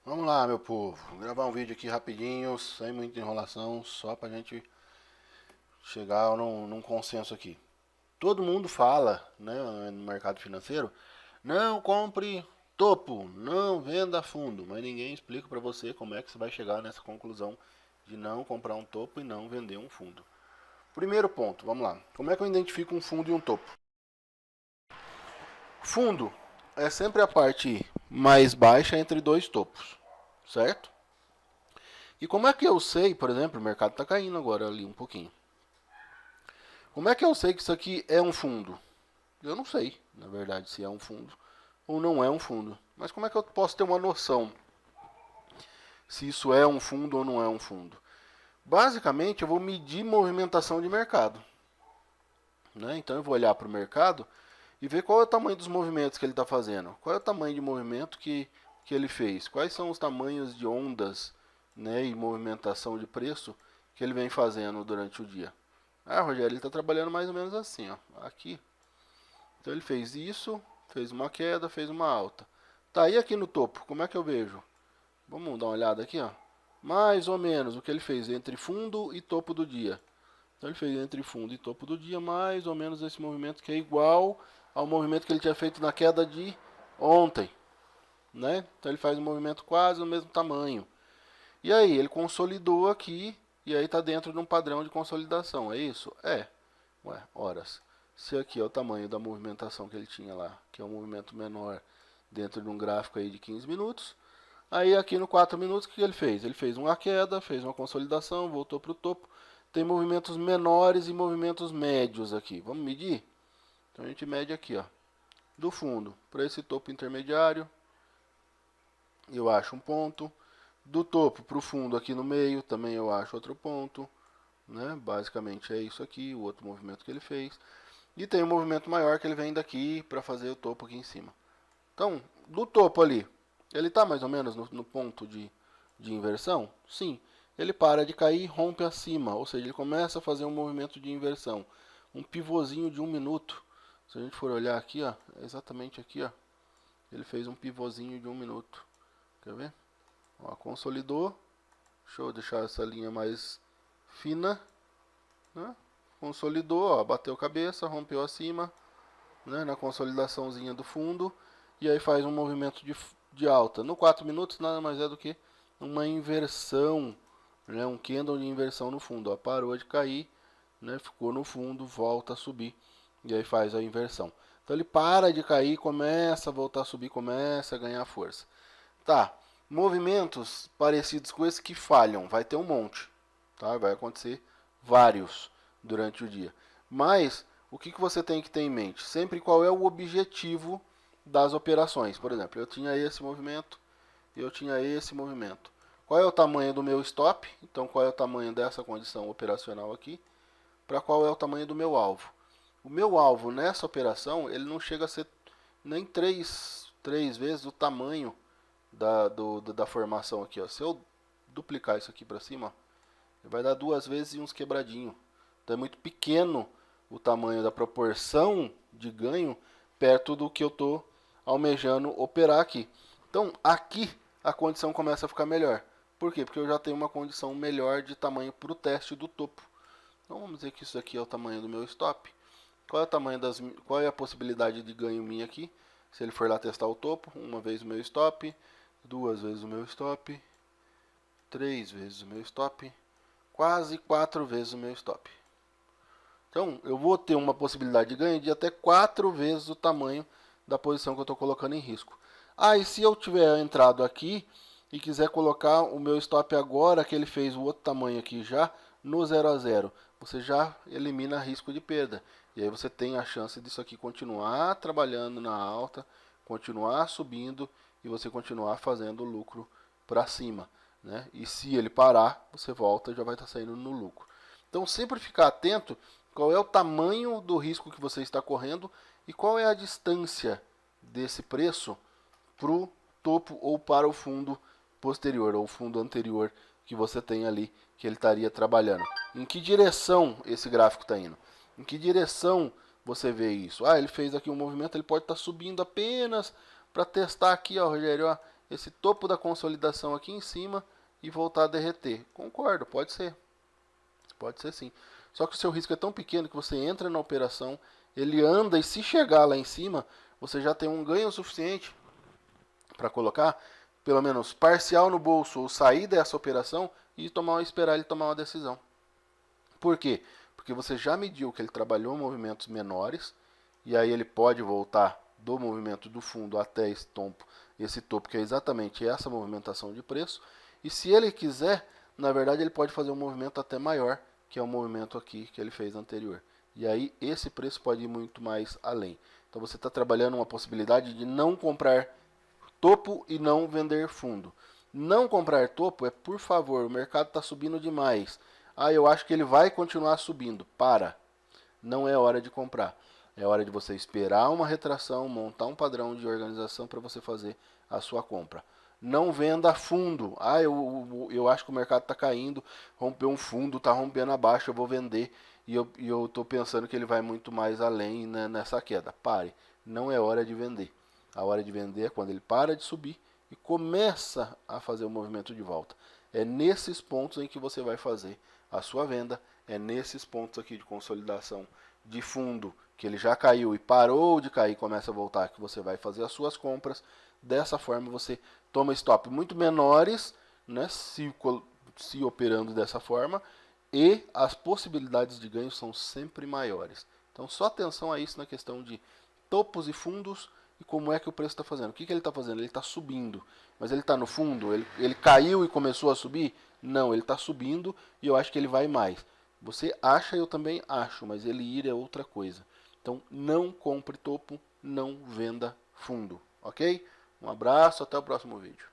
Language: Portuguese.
Vamos lá, meu povo. Vou gravar um vídeo aqui rapidinho, sem muita enrolação, só pra gente chegar num consenso aqui. Todo mundo fala, né, no mercado financeiro, não compre topo, não venda fundo, mas ninguém explica pra você como é que você vai chegar nessa conclusão de não comprar um topo e não vender um fundo. Primeiro ponto, vamos lá. Como é que eu identifico um fundo e um topo? Fundo é sempre a parte mais baixa entre dois topos, certo? E como é que eu sei, por exemplo, o mercado está caindo agora ali um pouquinho. Como é que eu sei que isso aqui é um fundo? Eu não sei, na verdade, se é um fundo ou não é um fundo. Mas como é que eu posso ter uma noção se isso é um fundo ou não é um fundo? Basicamente, eu vou medir movimentação de mercado. Né? Então, eu vou olhar para o mercado e ver qual é o tamanho dos movimentos que ele está fazendo. Qual é o tamanho de movimento que ele fez. Quais são os tamanhos de ondas, né, e movimentação de preço que ele vem fazendo durante o dia. Ah, Rogério, ele está trabalhando mais ou menos assim, ó, aqui. Então ele fez isso, fez uma queda, fez uma alta. Tá, e aqui no topo, como é que eu vejo? Vamos dar uma olhada aqui, ó. Mais ou menos o que ele fez entre fundo e topo do dia. Então ele fez entre fundo e topo do dia, mais ou menos esse movimento que é igual ao movimento que ele tinha feito na queda de ontem. Né? Então ele faz um movimento quase no mesmo tamanho. E aí, ele consolidou aqui, e aí está dentro de um padrão de consolidação, é isso? É. Ué, horas. Se aqui é o tamanho da movimentação que ele tinha lá, que é um movimento menor dentro de um gráfico aí de 15 minutos, aí aqui no 4 minutos, o que ele fez? Ele fez uma queda, fez uma consolidação, voltou para o topo. Tem movimentos menores e movimentos médios aqui. Vamos medir? Então a gente mede aqui, ó, do fundo para esse topo intermediário, eu acho um ponto. Do topo para o fundo aqui no meio, também eu acho outro ponto. Né? Basicamente é isso aqui, o outro movimento que ele fez. E tem um movimento maior que ele vem daqui para fazer o topo aqui em cima. Então, do topo ali, ele está mais ou menos no ponto de inversão? Sim. Ele para de cair e rompe acima, ou seja, ele começa a fazer um movimento de inversão. Um pivôzinho de 1 minuto. Se a gente for olhar aqui, ó, exatamente aqui, ó, ele fez um pivôzinho de 1 minuto. Quer ver? Ó, consolidou. Deixa eu deixar essa linha mais fina. Né? Consolidou, ó, bateu cabeça, rompeu acima, né, na consolidaçãozinha do fundo. E aí faz um movimento de alta. No 4 minutos nada mais é do que uma inversão. Né, um candle de inversão no fundo. Ó, parou de cair, né, ficou no fundo, volta a subir. E aí faz a inversão. Então ele para de cair, começa a voltar a subir, começa a ganhar força. Tá, movimentos parecidos com esse que falham, vai ter um monte, tá? Vai acontecer vários durante o dia. Mas o que você tem que ter em mente? Sempre qual é o objetivo das operações. Por exemplo, eu tinha esse movimento, eu tinha esse movimento. Qual é o tamanho do meu stop? Então, qual é o tamanho dessa condição operacional aqui? Para qual é o tamanho do meu alvo? O meu alvo nessa operação, ele não chega a ser nem três vezes o tamanho da formação aqui, ó. Se eu duplicar isso aqui para cima, vai dar 2 vezes e uns quebradinhos. Então é muito pequeno o tamanho da proporção de ganho perto do que eu estou almejando operar aqui. Então aqui a condição começa a ficar melhor. Por quê? Porque eu já tenho uma condição melhor de tamanho para o teste do topo. Então vamos dizer que isso aqui é o tamanho do meu stop. Qual é o tamanho qual é a possibilidade de ganho minha aqui? Se ele for lá testar o topo, uma vez o meu stop, 2 vezes o meu stop, 3 vezes o meu stop, quase 4 vezes o meu stop. Então, eu vou ter uma possibilidade de ganho de até 4 vezes o tamanho da posição que eu estou colocando em risco. Ah, e se eu tiver entrado aqui e quiser colocar o meu stop agora, que ele fez o outro tamanho aqui já, no 0 a 0, você já elimina risco de perda. E aí você tem a chance disso aqui continuar trabalhando na alta, continuar subindo e você continuar fazendo lucro para cima. Né? E se ele parar, você volta e já vai estar saindo no lucro. Então sempre ficar atento qual é o tamanho do risco que você está correndo e qual é a distância desse preço para o topo ou para o fundo posterior ou fundo anterior que você tem ali que ele estaria trabalhando. Em que direção esse gráfico está indo? Em que direção você vê isso? Ah, ele fez aqui um movimento, ele pode estar subindo apenas para testar aqui, ó, Rogério, ó, esse topo da consolidação aqui em cima e voltar a derreter. Concordo, pode ser. Pode ser sim. Só que o seu risco é tão pequeno que você entra na operação, ele anda e se chegar lá em cima, você já tem um ganho suficiente para colocar, pelo menos parcial no bolso ou sair dessa operação e esperar ele tomar uma decisão. Por quê? Porque você já mediu que ele trabalhou movimentos menores e aí ele pode voltar do movimento do fundo até esse topo que é exatamente essa movimentação de preço. E se ele quiser, na verdade ele pode fazer um movimento até maior, que é o movimento aqui que ele fez anterior. E aí esse preço pode ir muito mais além. Então você está trabalhando uma possibilidade de não comprar topo e não vender fundo. Não comprar topo é, por favor, o mercado está subindo demais. Ah, eu acho que ele vai continuar subindo. Para. Não é hora de comprar. É hora de você esperar uma retração, montar um padrão de organização para você fazer a sua compra. Não venda fundo. Ah, eu acho que o mercado está caindo, rompeu um fundo, está rompendo abaixo, eu vou vender e eu estou pensando que ele vai muito mais além, né, nessa queda. Pare. Não é hora de vender. A hora de vender é quando ele para de subir e começa a fazer o movimento de volta. É nesses pontos em que você vai fazer a sua venda, é nesses pontos aqui de consolidação de fundo, que ele já caiu e parou de cair, começa a voltar, que você vai fazer as suas compras. Dessa forma você toma stop muito menores, né, se operando dessa forma, e as possibilidades de ganho são sempre maiores. Então só atenção a isso na questão de topos e fundos e como é que o preço está fazendo. O que ele está fazendo? Ele está subindo, mas ele está no fundo? Ele caiu e começou a subir? Não, ele está subindo e eu acho que ele vai mais. Você acha, eu também acho, mas ele ir é outra coisa. Então não compre topo, não venda fundo, ok? Um abraço, até o próximo vídeo.